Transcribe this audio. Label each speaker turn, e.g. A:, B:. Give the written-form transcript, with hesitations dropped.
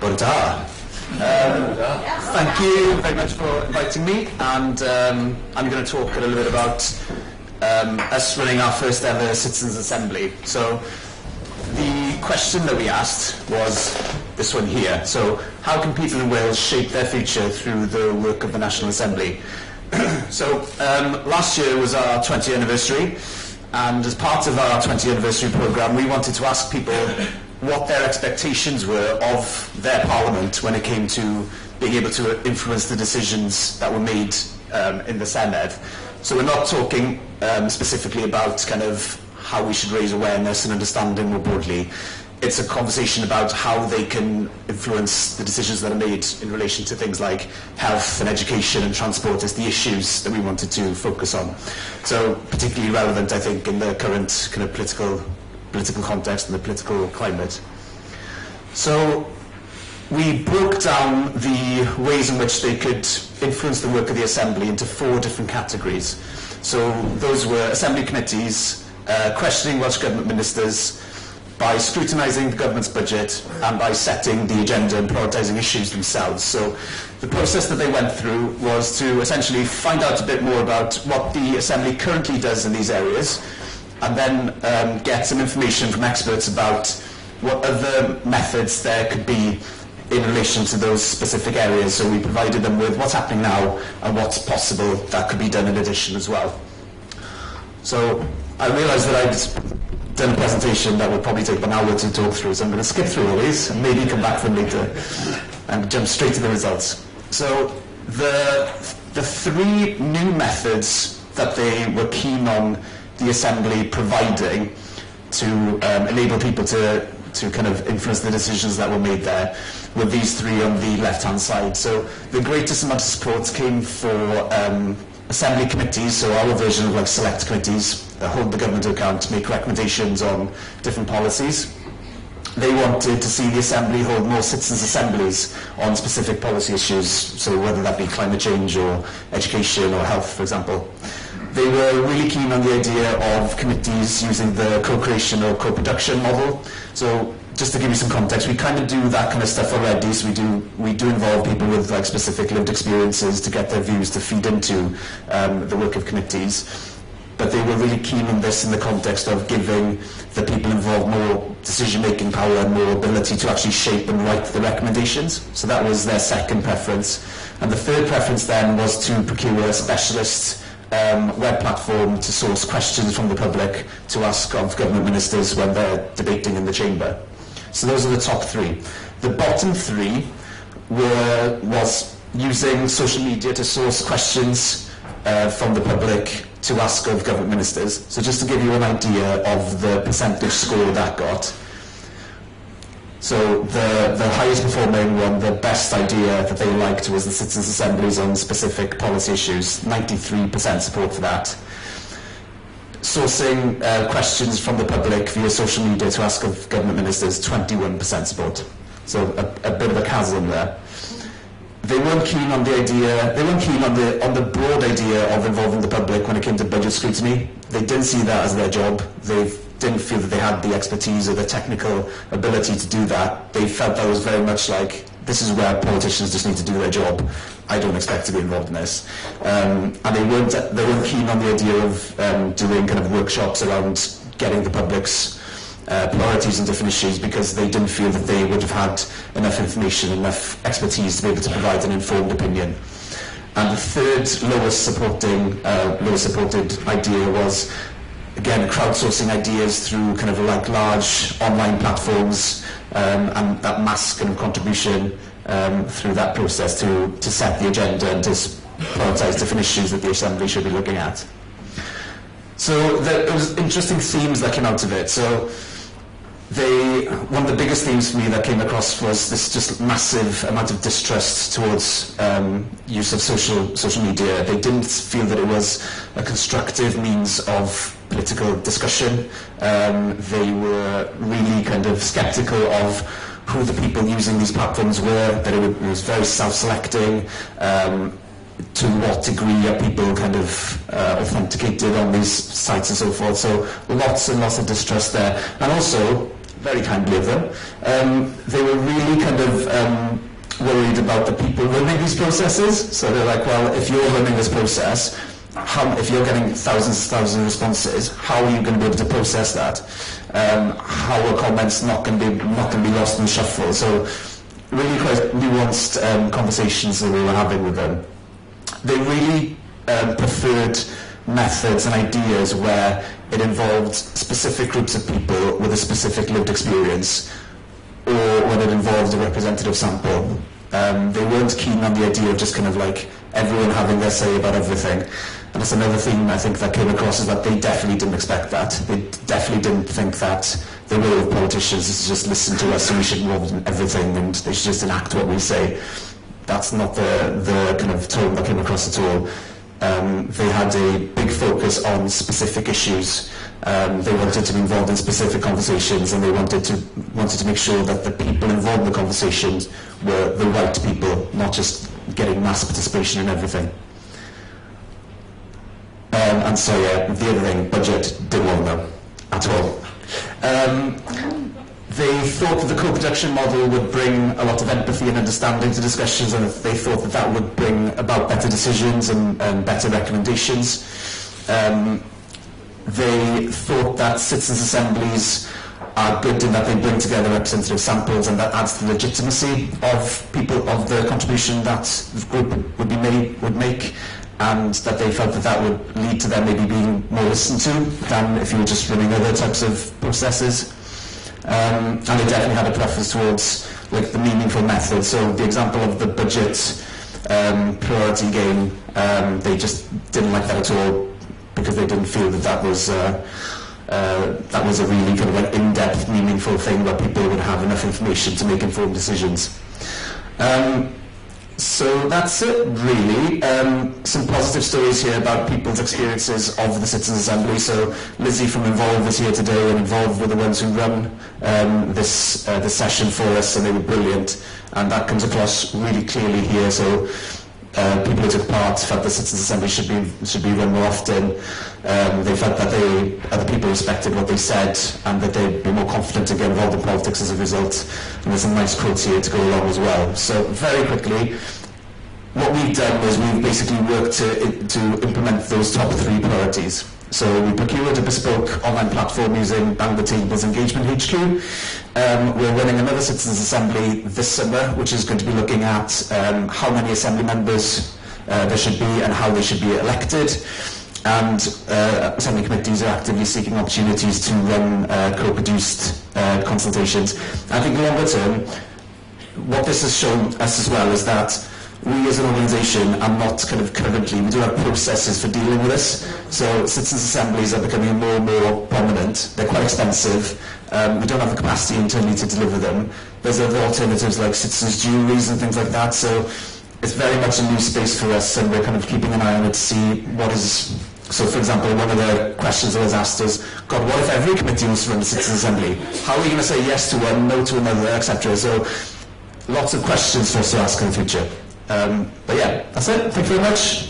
A: Bonjour. Thank you very much for inviting me, and I'm going to talk a little bit about us running our first ever Citizens' Assembly. So the question that we asked was this one here. So how can people in Wales shape their future through the work of the National Assembly? So last year was our 20th anniversary, and as part of our 20th anniversary programme, we wanted to ask people what their expectations were of their parliament when it came to being able to influence the decisions that were made in the Senedd. So we're not talking specifically about kind of how we should raise awareness and understanding more broadly. It's a conversation about how they can influence the decisions that are made in relation to things like health and education and transport as the issues that we wanted to focus on. So particularly relevant, I think, in the current kind of political context and the political climate. So we broke down the ways in which they could influence the work of the Assembly into 4 different categories. So those were Assembly committees, questioning Welsh Government ministers, by scrutinising the government's budget, and by setting the agenda and prioritising issues themselves. So the process that they went through was to essentially find out a bit more about what the Assembly currently does in these areas, and then get some information from experts about what other methods there could be in relation to those specific areas. So we provided them with what's happening now and what's possible that could be done in addition as well. So I realised that I'd done a presentation that would probably take about an hour to talk through, so I'm going to skip through all these and maybe come back to them later and jump straight to the results. So the 3 new methods that they were keen on the Assembly providing to enable people to kind of influence the decisions that were made there were these 3 on the left-hand side. So the greatest amount of support came for Assembly committees, so our version of like select committees that hold the government to account to make recommendations on different policies. They wanted to see the Assembly hold more citizens' assemblies on specific policy issues, so whether that be climate change or education or health, for example. They were really keen on the idea of committees using the co-creation or co-production model. So just to give you some context, we kind of do that kind of stuff already. So we do involve people with like specific lived experiences to get their views to feed into the work of committees. But they were really keen on this in the context of giving the people involved more decision-making power and more ability to actually shape and write the recommendations. So that was their second preference. And the third preference then was to procure a specialist web platform to source questions from the public to ask of government ministers when they're debating in the chamber. So those are the top 3. The bottom 3 was using social media to source questions from the public to ask of government ministers. So just to give you an idea of the percentage score that got. So the highest performing one, the best idea that they liked was the Citizens' Assemblies on specific policy issues, 93% support for that. Sourcing questions from the public via social media to ask of government ministers, 21% support. So a bit of a chasm there. They weren't keen on the idea, they weren't keen on the broad idea of involving the public when it came to budget scrutiny. They didn't see that as their job. They didn't feel that they had the expertise or the technical ability to do that. They felt that was very much like, this is where politicians just need to do their job. I don't expect to be involved in this. And they weren't keen on the idea of doing kind of workshops around getting the public's priorities on different issues, because they didn't feel that they would have had enough information, enough expertise to be able to provide an informed opinion. And the third lowest supported idea was, again, crowdsourcing ideas through kind of like large online platforms, and that mass kind of contribution through that process to set the agenda and to prioritise different issues that the Assembly should be looking at. So there was interesting themes that came out of it. So one of the biggest themes for me that came across was this just massive amount of distrust towards use of social media. They didn't feel that it was a constructive means of political discussion. They were really kind of sceptical of who the people using these platforms were, that it was very self-selecting, to what degree are people kind of authenticated on these sites and so forth. So lots and lots of distrust there. And also, very kindly of them. They were really kind of worried about the people running these processes. So they're like, well, if you're running this process, if you're getting thousands of responses, how are you going to be able to process that? How are comments not going to be lost in the shuffle? So really quite nuanced conversations that we were having with them. They really preferred methods and ideas where it involved specific groups of people with a specific lived experience, or when it involved a representative sample. They weren't keen on the idea of just kind of like everyone having their say about everything. And that's another theme I think that came across, is that they definitely didn't expect that. They definitely didn't think that the role of politicians is to just listen to us and we should involve in everything and they should just enact what we say. That's not the kind of tone that came across at all. They had a big focus on specific issues. They wanted to be involved in specific conversations, and they wanted to make sure that the people involved in the conversations were the right people, not just getting mass participation in everything. And so yeah, the other thing, budget, didn't want them at all. They thought that the co-production model would bring a lot of empathy and understanding to discussions, and they thought that that would bring about better decisions and better recommendations. They thought that citizens' assemblies are good in that they bring together representative samples, and that adds to the legitimacy of people, of the contribution that the group would make, and that they felt that that would lead to them maybe being more listened to than if you were just running other types of processes. And they definitely had a preference towards like the meaningful method. So the example of the budget priority game, they just didn't like that at all, because they didn't feel that that was a really kind of an in-depth, meaningful thing where people would have enough information to make informed decisions. So that's it, really. Some positive stories here about people's experiences of the Citizens' Assembly. So Lizzie from Involve is here today, and Involve were the ones who run this session for us, and they were brilliant. And that comes across really clearly here. So people who took part felt the Citizens' Assembly should be run more often. They felt that other people respected what they said, and that they'd be more confident to get involved in politics as a result. And there's some nice quotes here to go along as well. So very quickly, what we've done is we've basically worked to implement those top 3 priorities. So we procured a bespoke online platform using Bang the Table's Engagement HQ. We're running another Citizens' Assembly this summer, which is going to be looking at how many Assembly members there should be and how they should be elected. And Assembly committees are actively seeking opportunities to run co-produced consultations. I think longer term, what this has shown us as well is that we as an organisation are not kind of currently, we do have processes for dealing with this. So citizens' assemblies are becoming more and more prominent. They're quite expensive. We don't have the capacity internally to deliver them. There's other alternatives like citizens' juries and things like that. So it's very much a new space for us, and we're kind of keeping an eye on it to see what is. So for example, one of the questions that was asked is, God, what if every committee wants to run a citizens' assembly? How are we going to say yes to one, no to another, etc.? So lots of questions for us to ask in the future. But yeah, that's it. Thank you very much.